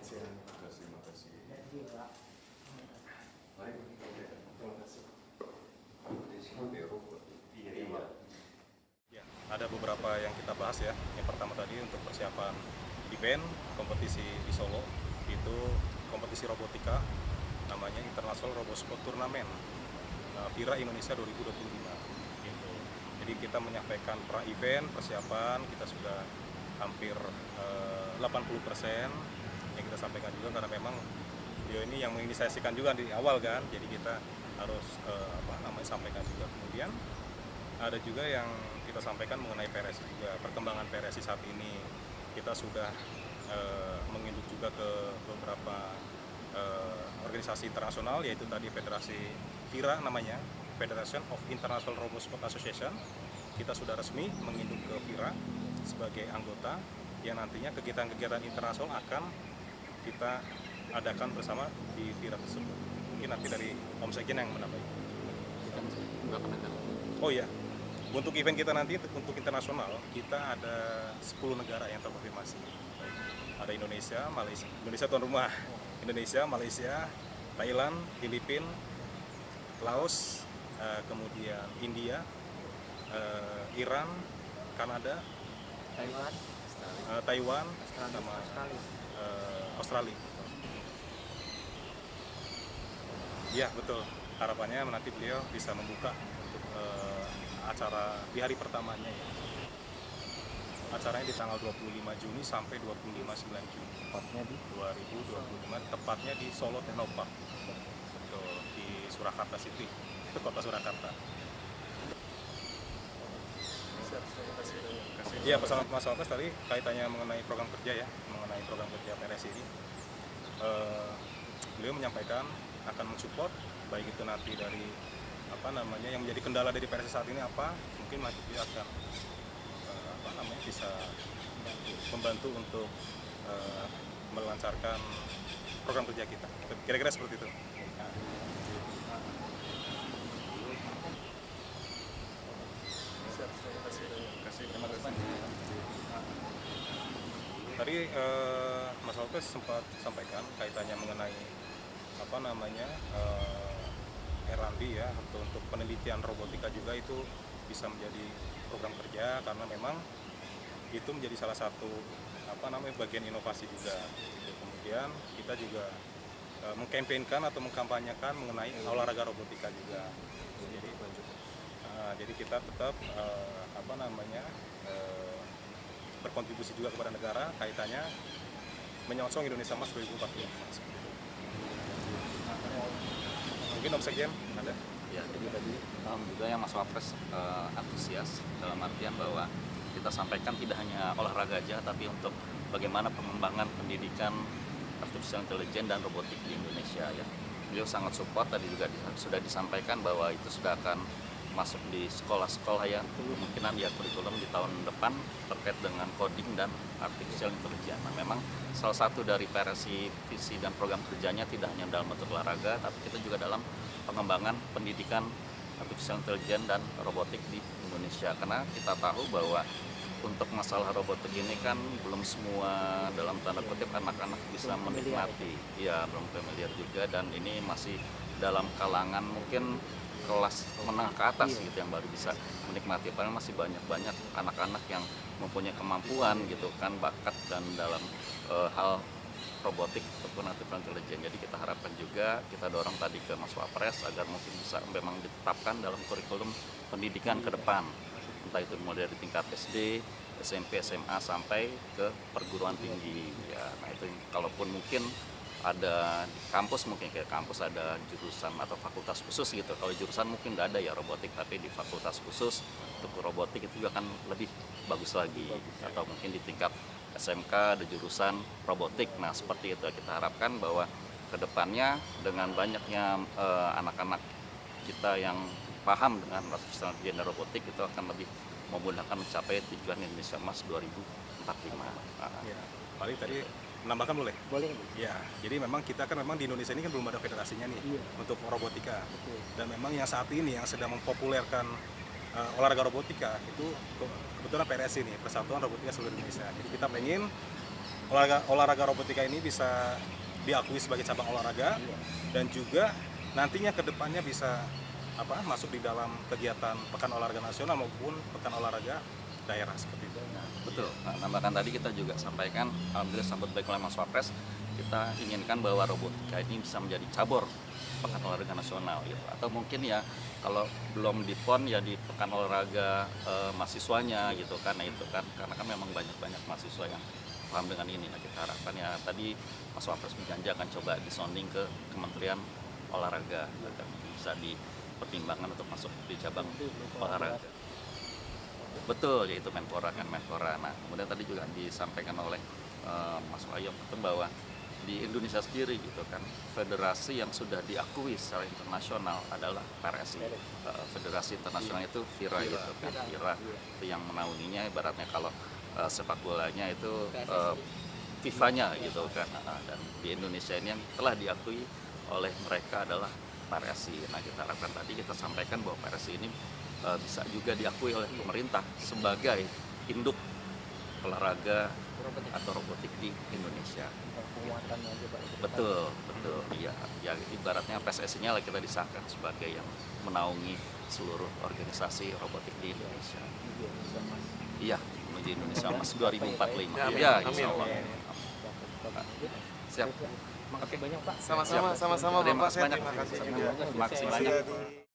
Terima kasih. Ya, ada beberapa yang kita bahas ya. Yang pertama tadi untuk persiapan event kompetisi di Solo, itu kompetisi robotika namanya International Robot Sport Tournament FIRA Indonesia 2025 gitu. Jadi kita menyampaikan pra event persiapan kita sudah hampir 80% yang kita sampaikan juga, karena memang beliau ini yang menginisiasikan juga di awal kan, jadi kita harus sampaikan juga. Kemudian ada juga yang kita sampaikan mengenai PRSI juga, perkembangan PRSI saat ini. Kita sudah menginduk juga ke beberapa organisasi internasional, yaitu tadi Federasi FIRA namanya, Federation of International Robot Sport Association. Kita sudah resmi menginduk ke FIRA sebagai anggota, yang nantinya kegiatan-kegiatan internasional akan kita adakan bersama di FIRA tersebut. Mungkin nanti dari Om Sekjen yang menambahkan. Oh iya, untuk event kita nanti untuk internasional kita ada 10 negara yang terkonfirmasi. Ada Indonesia, Malaysia, Indonesia tuan rumah, Indonesia, Malaysia, Thailand, Filipina, Laos, kemudian India, Iran, Kanada, Taiwan, sama Australia. Ya betul, harapannya nanti beliau bisa membuka untuk acara di hari pertamanya ya. Acaranya di tanggal 25 Juni sampai 25 Juni. Tepatnya di 2025, tepatnya di Solo Technopark. Betul, di Surakarta City, itu kota Surakarta. Iya, pesan Mas Alpes tadi kaitannya mengenai program kerja ya, mengenai program kerja PRSI ini. Beliau menyampaikan akan mensupport, baik itu nanti dari yang menjadi kendala dari PRSI saat ini apa, mungkin nanti dia akan bisa membantu untuk melancarkan program kerja kita. Kira-kira seperti itu. Terima kasih. Tadi Mas Alpes sempat sampaikan kaitannya mengenai R&D ya, untuk penelitian robotika juga itu bisa menjadi program kerja, karena memang itu menjadi salah satu bagian inovasi juga. Kemudian kita juga mengkampanyekan atau mengkampanyekan mengenai olahraga robotika juga. Jadi kita tetap berkontribusi juga kepada negara kaitannya menyongsong Indonesia Emas 2045. Mungkin Om Sekjen ada? Ya, jadi tadi juga yang Mas Wapres antusias dalam artian bahwa kita sampaikan tidak hanya olahraga aja, tapi untuk bagaimana pengembangan pendidikan artificial intelligence dan robotik di Indonesia ya. Beliau sangat support, tadi juga sudah disampaikan bahwa itu sudah akan masuk di sekolah-sekolah yang kemungkinan ya kurikulum di tahun depan terkait dengan coding dan artificial intelligence. Nah, memang salah satu dari PRSI visi dan program kerjanya tidak hanya dalam bentuk olahraga, tapi kita juga dalam pengembangan pendidikan artificial intelligence dan robotik di Indonesia. Karena kita tahu bahwa untuk masalah robotik ini kan belum semua dalam tanda kutip anak-anak bisa menikmati. Ya, belum familiar juga, dan ini masih dalam kalangan mungkin kelas menengah ke atas gitu yang baru bisa menikmati. Padahal masih banyak anak-anak yang mempunyai kemampuan gitu kan, bakat dan dalam hal robotik ataupun artificial intelligence. Jadi kita harapkan juga, kita dorong tadi ke Mas Wapres agar mungkin bisa memang ditetapkan dalam kurikulum pendidikan ke depan, entah itu mulai dari tingkat SD, SMP, SMA sampai ke perguruan tinggi ya. Nah itu kalaupun mungkin ada di kampus, mungkin kayak kampus ada jurusan atau fakultas khusus gitu. Kalau jurusan mungkin nggak ada ya robotik, tapi di fakultas khusus untuk robotik itu juga kan lebih bagus lagi. Atau mungkin di tingkat SMK ada jurusan robotik. Nah seperti itu kita harapkan bahwa kedepannya dengan banyaknya anak-anak kita yang paham dengan artificial intelligence dan robotik, itu akan lebih memudahkan mencapai tujuan Indonesia Emas 2045. Ya, paling tadi menambahkan boleh? Boleh. Ya, jadi memang kita kan memang di Indonesia ini kan belum ada federasinya nih untuk robotika. Betul. Dan memang yang saat ini yang sedang mempopulerkan olahraga robotika itu kebetulan PRSI nih, Persatuan Robotika Seluruh Indonesia. Jadi kita pengen olahraga robotika ini bisa diakui sebagai cabang olahraga dan juga nantinya ke depannya bisa masuk di dalam kegiatan Pekan Olahraga Nasional maupun Pekan Olahraga daerah seperti itu. Betul. Nah, tambahkan tadi kita juga sampaikan, alhamdulillah sambut baik oleh Mas Wapres, kita inginkan bahwa robotika ini bisa menjadi cabur Pekan Olahraga Nasional gitu. Atau mungkin ya kalau belum di PON ya di Pekan Olahraga mahasiswanya gitu kan. Nah itu kan karena kan memang banyak mahasiswa yang paham dengan ini. Nah kita harapkan ya tadi Mas Wapres berjanji akan coba disonding ke Kementerian Olahraga agar bisa dipertimbangkan untuk masuk di cabang olahraga. Betul, yaitu Menpora kan Menpora. Nah kemudian tadi juga disampaikan oleh Mas Wahyu bahwa di Indonesia sendiri gitu kan federasi yang sudah diakui secara internasional adalah PRSI. Federasi internasional itu FIRA gitu kan. FIRA itu yang menaunginya, ibaratnya kalau sepak bolanya itu FIFA-nya gitu kan. Dan di Indonesia ini yang telah diakui oleh mereka adalah PRSI. Nah kita harapkan tadi kita sampaikan bahwa PRSI ini bisa juga diakui oleh pemerintah sebagai induk olahraga atau robotik di Indonesia. Betul, iya. Ya ibaratnya PSSI-nya lah kita disahkan sebagai yang menaungi seluruh organisasi robotik di Indonesia. Iya, menuju Indonesia Mas 2045. Ya, insya Allah. Siap. Makasih banyak Pak. Sama-sama Bapak. Terima kasih banyak. Terima kasih. Terima kasih banyak.